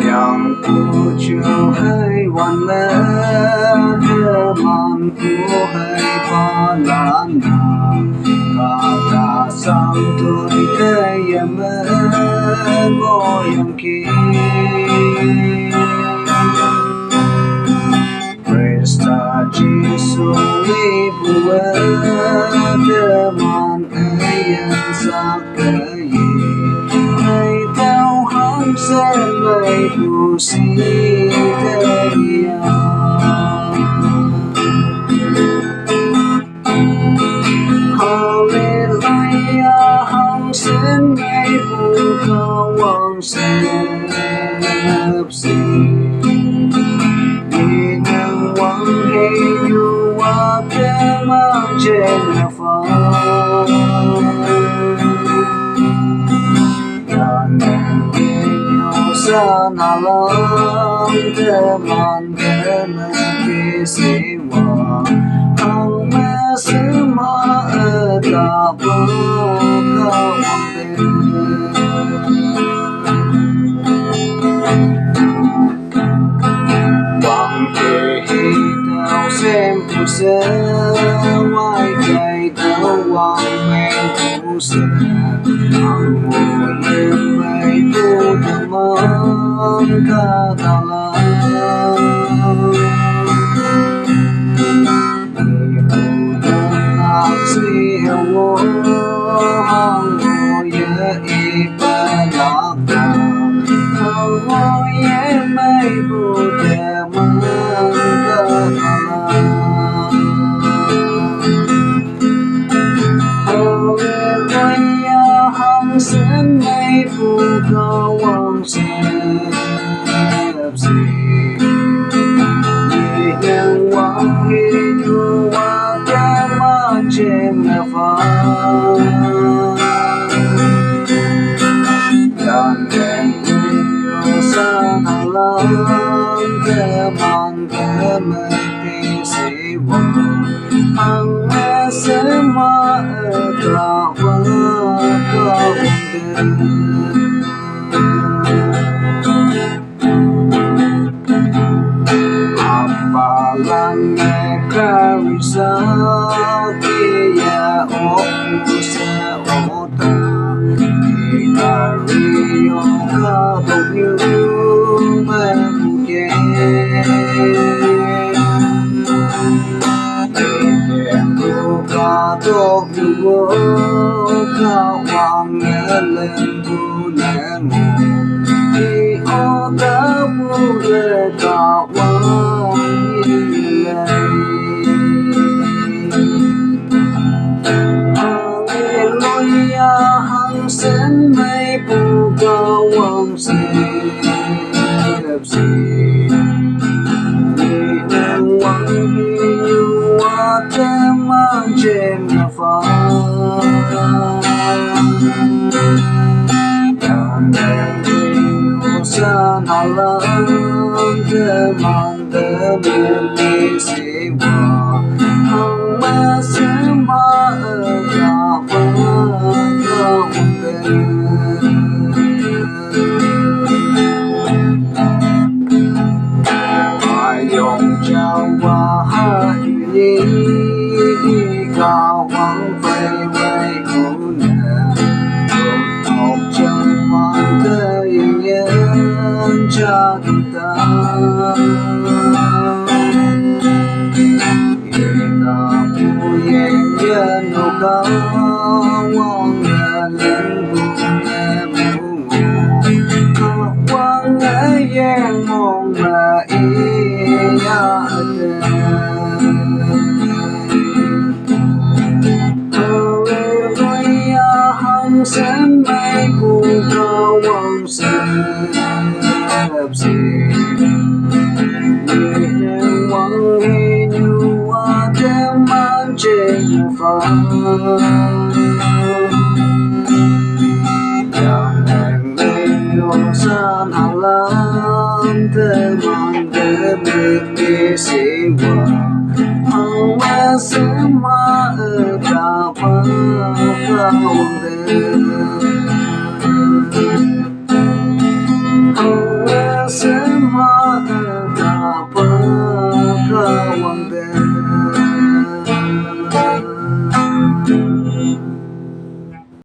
Yangpu chiều hayวันmơ thơ man phu hay ba la na cả cả sang tuổi cây mơ ngồi yang kia Krista Giêsu vi vua thơ man ấy sa cây hay theo hăng sen lời phù si Hallelujah hăng sen ngày phù cao hoàng sếp si đi ngang quang hệ nhu hoa thế mang trên phá San alam teman kemen siwa ang mesma etapa kawambe Wang ke hitao xem tu se wai kai tao wang men tu se ang mo yem mai tu tamam katala si wo hang mo ye ipalaka hang mo ye mai bu tamam katala hăng sen ngày phù cao hoàng sếp si nhẹ nhàng quang hi nhu hoa té mang trên phá đàn đèn yêu san alam thế man thế mê ti si hoàng hằng mê se ma ta Apalan karisa kia opusa ota Kikario katokyu memuke Kikembu katokyu kawang ngelen bunemu Di oda bule kawang ilai Hallelujah hăng sen mây phù kawang sếp si Đi ngang quang hi nhu hoa thế mang trên phá San alam teman teman di siwa hang masema etapa kawambe Ayong jawa hari kawang phai vây kuna Học trong mang cây nhân cha kita Kita punya nhân nô cao Wang nhân lên bùn Wang ấy yên mong mà iya Hallelujah hăng sen mây phù cao hoàng sếp si Nhẹ nhàng quang hi nhu hoa thế mang trên phá Đàn đèn yêu san alam thế man thế mê si